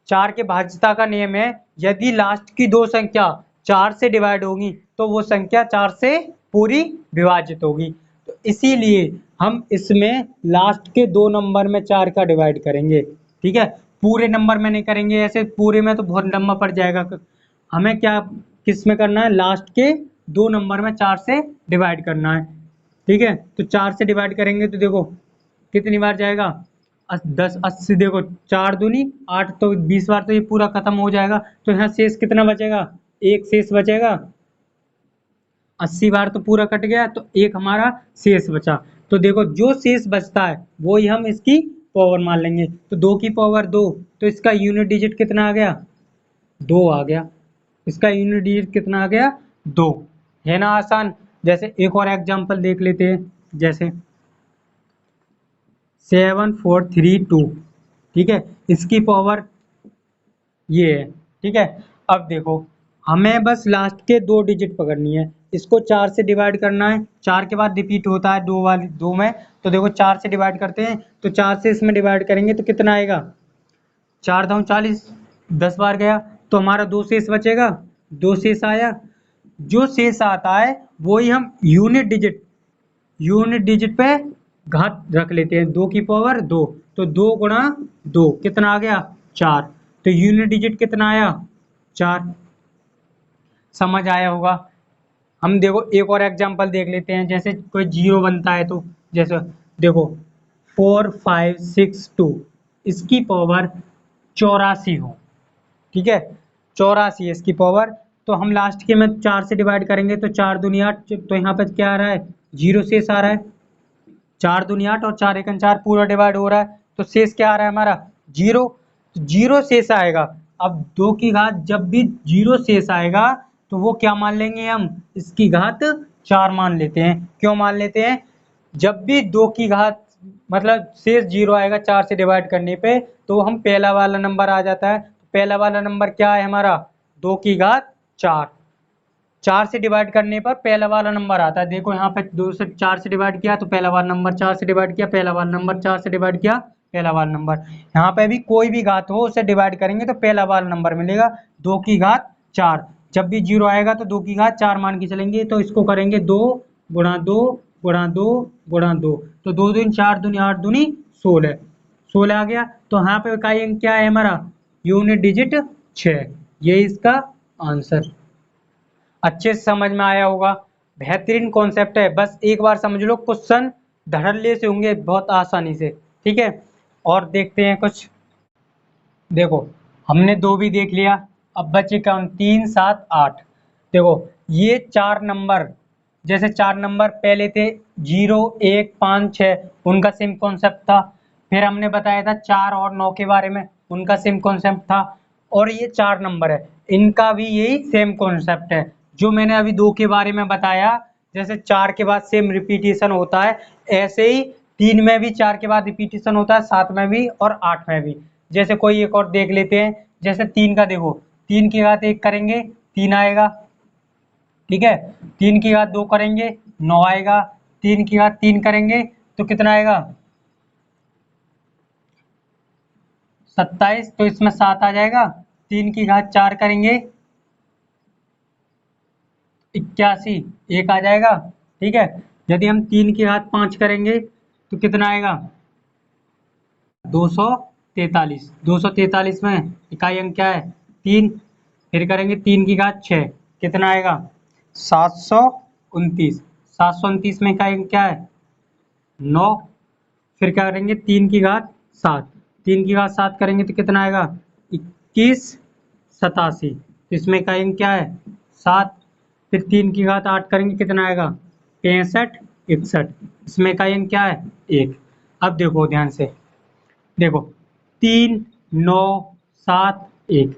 4 के भाज्यता का नियम है, यदि लास्ट की दो संख्या 4 से डिवाइड होगी तो वो संख्या 4 से पूरी विभाजित होगी। तो इसीलिए हम इसमें लास्ट के दो नंबर में 4 का डिवाइड करेंगे, ठीक है। पूरे नंबर में नहीं करेंगे, ऐसे पूरे में तो बहुत लंबा पड़ जाएगा। हमें क्या किस में करना है? लास्ट के दो नंबर में 4 से डिवाइड करना है, ठीक है। तो 4 से डिवाइड करेंगे तो देखो कितनी बार जाएगा? 10 80, देखो 4 दूनी 8, तो 20 बार तो ये पूरा खत्म हो जाएगा। तो यहाँ शेष कितना बचेगा? एक शेष बचेगा। 80 बार तो पूरा कट गया, तो एक हमारा शेष बचा। तो देखो जो शेष बचता है वो ही हम इसकी पावर मान लेंगे। तो 2 की पावर 2, तो इसका यूनिट डिजिट कितना आ गया? 2 आ गया। इसका यूनिट डिजिट कितना आ गया? 2। है ना आसान? जैसे एक और एग्जांपल देख लेते हैं, जैसे 7432, ठीक है, इसकी पावर ये है, ठीक है। अब देखो, हमें बस लास्ट के 2 डिजिट पकड़नी है, इसको 4 से डिवाइड करना है, 4 के बाद रिपीट होता है दो में, तो देखो 4 से डिवाइड करते हैं, तो 4 से इसमें डिवाइड करेंगे तो कितना आएगा, 4 दूनी 40, 10 बार गया, तो हमारा 2 शेष बचेगा, 2 शेष आया। जो शेष आता है वही हम यूनिट डिजिट पे घात रख लेते हैं, 2 की पावर 2, तो 2 गुणा 2 कितना आ गया, 4, तो यूनिट डिजिट कितना आया, 4। समझ आया होगा। हम देखो एक और एग्जांपल देख लेते हैं, जैसे कोई जीरो बनता है, तो जैसे देखो 4562, इसकी पावर 84 हो, ठीक है, 84 इसकी पावर, तो हम लास्ट के में 4 से डिवाइड करेंगे, तो 4 दूनी 8, तो यहाँ पर क्या आ रहा है, जीरो शेष आ रहा है, 4 दूनी 8 और 4 एकन 4 पूरा डिवाइड हो रहा है, तो शेष क्या आ रहा है हमारा, जीरो, जीरो शेष आएगा। अब 2 की घात जब भी जीरो शेष आएगा तो वो क्या मान लेंगे हम, इसकी घात 4 मान लेते हैं। क्यों मान लेते हैं, जब भी 2 की घात मतलब शेष जीरो आएगा 4 से डिवाइड करने पे, तो हम पहला वाला नंबर आ जाता है। पहला वाला नंबर क्या है हमारा, 2 की घात 4, 4 से डिवाइड करने पर पहला वाला नंबर आता है। देखो यहाँ पे 2 से 4 से डिवाइड किया तो पहला वाला नंबर, 4 से डिवाइड किया पहला वाला नंबर, 4 से डिवाइड किया पहला वाला नंबर। यहाँ पे भी कोई भी घात हो उसे डिवाइड करेंगे तो पहला वाला नंबर मिलेगा, 2 की घात 4। जब भी जीरो आएगा तो 2 की घात 4 मान के चलेंगे, तो इसको करेंगे 2 गुणा 2 गुणा 2 गुणा 2, तो 2 दूनी 4 दूनी 8 दूनी 16, 16 आ गया। तो यहाँ पे इकाई अंक क्या है हमारा, यूनिट डिजिट 6, ये इसका आंसर। अच्छे से समझ में आया होगा, बेहतरीन कॉन्सेप्ट है, बस एक बार समझ लो, क्वेश्चन धड़ल्ले से होंगे बहुत आसानी से, ठीक है। और देखते हैं कुछ, देखो हमने 2 भी देख लिया, अब बचे कौन, 3 7 8। देखो ये 4 नंबर, जैसे 4 नंबर पहले थे 0 1 5 6, उनका सेम कॉन्सेप्ट था। फिर हमने बताया था 4 और 9 के बारे में, उनका सेम कॉन्सेप्ट था। और ये 4 नंबर है, इनका भी यही सेम कॉन्सेप्ट है जो मैंने अभी 2 के बारे में बताया। जैसे 4 के बाद सेम रिपीटेशन होता है, ऐसे ही 3 में भी 4 के बाद रिपीटेशन होता है, 7 में भी और 8 में भी। जैसे कोई एक और देख लेते हैं, जैसे 3 का देखो, 3 की घात 1 करेंगे 3 आएगा, ठीक है, 3 की घात 2 करेंगे 9 आएगा, 3 की घात 3 करेंगे तो कितना आएगा, 27, तो इसमें 7 आ जाएगा। 3 की घात 4 करेंगे 81, 1 आ जाएगा, ठीक है। यदि हम 3 की घात 5 करेंगे तो कितना आएगा, 243, 243 में इकाई अंक क्या है, 3, फिर करेंगे 3 की घात 6, कितना आएगा, 729, 729 में इकाई अंक क्या है, 9, फिर क्या करेंगे 3 की घात 7, 3 की घात 7 करेंगे तो कितना आएगा, 2187, इसमें इकाई अंक क्या है, 7, फिर 3 की घात 8 करेंगे कितना आएगा, 65 61, इसमें इकाई अंक क्या है, 1। अब देखो ध्यान से, देखो 3 9 7 1,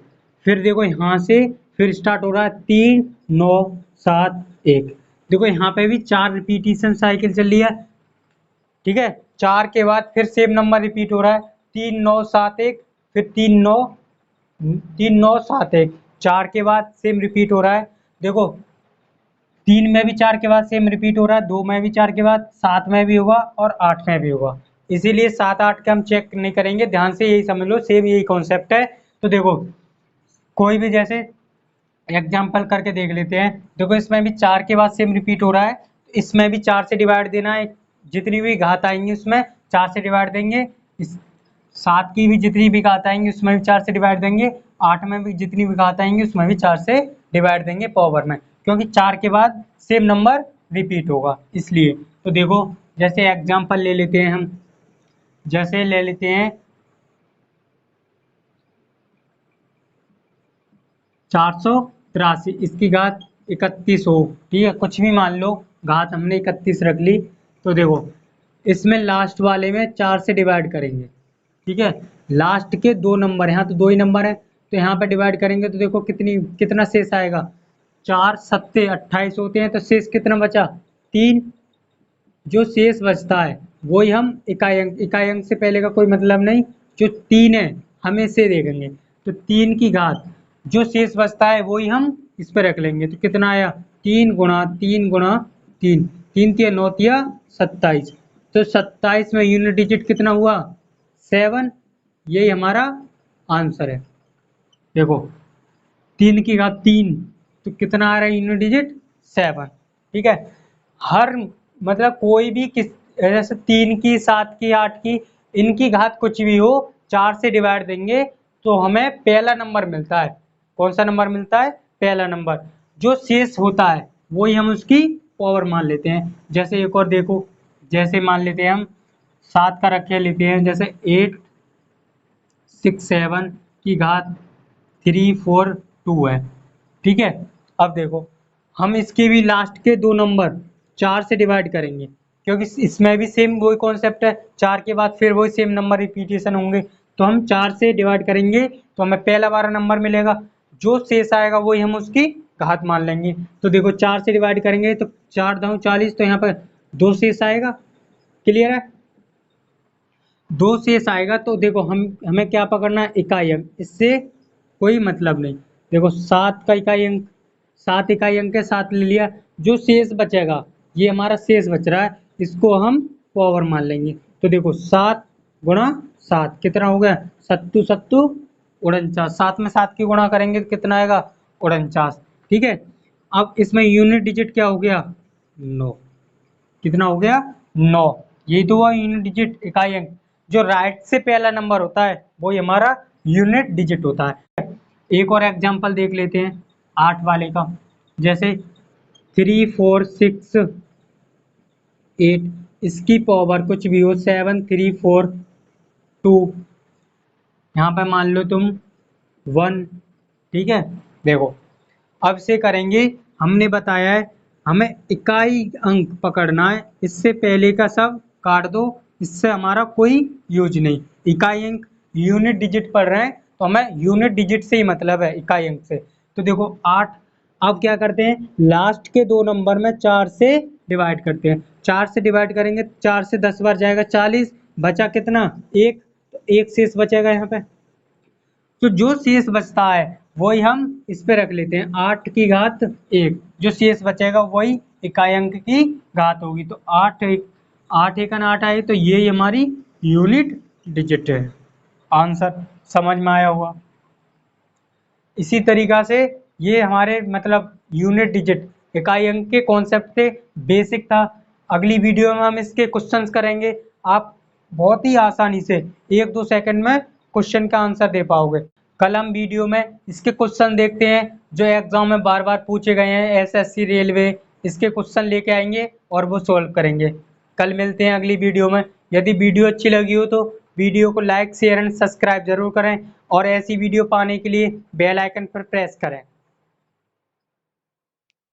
फिर देखो यहाँ से फिर स्टार्ट हो रहा है 3 9 7 1। देखो यहाँ पे भी 4 रिपीटेशन साइकिल चल रही है, ठीक है, 4 के बाद फिर सेम नंबर रिपीट हो रहा है, 3 9 7 1, फिर 3 9 7 1, 4 के बाद सेम रिपीट हो रहा है। देखो 3 में भी 4 के बाद सेम रिपीट हो रहा है, 2 में भी 4 के बाद, 7 में भी होगा और 8 में भी होगा। इसीलिए 7 8 का हम चेक नहीं करेंगे, ध्यान से यही समझ लो, सेम यही कॉन्सेप्ट है। तो देखो कोई भी जैसे एग्जाम्पल करके देख लेते हैं, देखो इसमें भी 4 के बाद सेम रिपीट हो रहा है, इसमें भी 4 से डिवाइड देना है, जितनी भी घात आएंगी उसमें 4 से डिवाइड देंगे, इस 7 की भी जितनी भी घात आएंगी उसमें भी 4 से डिवाइड देंगे, 8 में भी जितनी भी घात आएंगी उसमें भी 4 से डिवाइड देंगे पावर में, क्योंकि 4 के बाद सेम नंबर रिपीट होगा इसलिए। तो देखो जैसे एग्जाम्पल ले लेते हैं हम, जैसे ले लेते हैं 483, इसकी घात 31 हो, ठीक है, कुछ भी मान लो, घात हमने 31 रख ली। तो देखो इसमें लास्ट वाले में 4 से डिवाइड करेंगे, ठीक है, लास्ट के 2 नंबर, यहाँ तो 2 ही नंबर है, तो यहाँ पे डिवाइड करेंगे तो देखो कितना शेष आएगा, 4 सत्ते 28 होते हैं, तो शेष कितना बचा? 3। जो शेष बचता है वही हम इकाई अंक से पहले का कोई मतलब नहीं, जो 3 है हम इसे देखेंगे। तो 3 की घात जो शेष बचता है वही हम इस पर रख लेंगे। तो कितना आया? 3 गुणा 3 गुणा 3, 3 तिया 9 तिया 27। तो 27 में यूनिट डिजिट कितना हुआ? 7। यही हमारा आंसर है। देखो 3 की घात 3, तो कितना आ रहा है यूनिट डिजिट? 7। ठीक है। हर मतलब कोई भी किस जैसे 3 की 7 की 8 की इनकी घात कुछ भी हो, 4 से डिवाइड देंगे तो हमें पहला नंबर मिलता है। कौन सा नंबर मिलता है? पहला नंबर। जो शेष होता है वही हम उसकी पावर मान लेते हैं। जैसे एक और देखो, जैसे मान लेते हैं हम 7 का रखे लेते हैं, जैसे 8 6 7 की घात 3 4 2 है। ठीक है। अब देखो हम इसके भी लास्ट के दो नंबर 4 से डिवाइड करेंगे, क्योंकि इसमें भी सेम वही कॉन्सेप्ट है, 4 के बाद फिर वही सेम नंबर रिपीटेशन होंगे। तो हम 4 से डिवाइड करेंगे तो हमें पहला वाला नंबर मिलेगा, जो शेष आएगा वही हम उसकी घात मान लेंगे। तो देखो 4 से डिवाइड करेंगे तो 4 दूनी 40, तो यहाँ पर 2 शेष आएगा। क्लियर है? 2 शेष आएगा तो देखो हमें क्या पकड़ना है? इकाई अंक। इससे कोई मतलब नहीं। देखो 7 का इकाई अंक, 7 इकाई अंक है, 7 ले लिया। जो शेष बचेगा ये हमारा शेष बच रहा है, इसको हम पावर मान लेंगे। तो देखो 7 गुणा 7 कितना हो गया? 7 7 49। 7 में 7 की गुणा करेंगे तो कितना आएगा? 49। ठीक है। अब इसमें यूनिट डिजिट क्या हो गया? 9। कितना हो गया? 9। यही तो हुआ यूनिट डिजिट, इकाई अंक। जो राइट से पहला नंबर होता है वही हमारा यूनिट डिजिट होता है। एक और एग्जांपल देख लेते हैं 8 वाले का। जैसे 3 4 6 8, इसकी पावर कुछ भी हो, 7 3 4 2, यहाँ पे मान लो तुम 1। ठीक है। देखो अब से करेंगे, हमने बताया है हमें इकाई अंक पकड़ना है, इससे पहले का सब काट दो, इससे हमारा कोई यूज नहीं। इकाई अंक यूनिट डिजिट पढ़ रहे हैं तो हमें यूनिट डिजिट से ही मतलब है, इकाई अंक से। तो देखो 8। अब क्या करते हैं? लास्ट के दो नंबर में 4 से डिवाइड करते हैं। 4 से डिवाइड करेंगे, 4 से 10 बार जाएगा 40, बचा कितना? 1। तो 1 शेष बचेगा यहाँ पे। तो जो शेष बचता है वही हम इस पे रख लेते हैं, 8 की घात 1। जो शेष बचेगा वही इकाई अंक की घात होगी। तो 8 एक 8 आए, तो ये हमारी यूनिट डिजिट है। आंसर समझ में आया हुआ? इसी तरीका से ये हमारे मतलब यूनिट डिजिट इकाई अंक के कॉन्सेप्ट से बेसिक था। अगली वीडियो में हम इसके क्वेश्चंस करेंगे। आप बहुत ही आसानी से 1-2 सेकंड में क्वेश्चन का आंसर दे पाओगे। कल हम वीडियो में इसके क्वेश्चन देखते हैं जो एग्जाम में बार बार पूछे गए हैं, एसएससी रेलवे, इसके क्वेश्चन लेके आएंगे और वो सोल्व करेंगे। कल मिलते हैं अगली वीडियो में। यदि वीडियो अच्छी लगी हो तो वीडियो को लाइक शेयर एंड सब्सक्राइब जरूर करें, और ऐसी वीडियो पाने के लिए बेल आइकन पर प्रेस करें।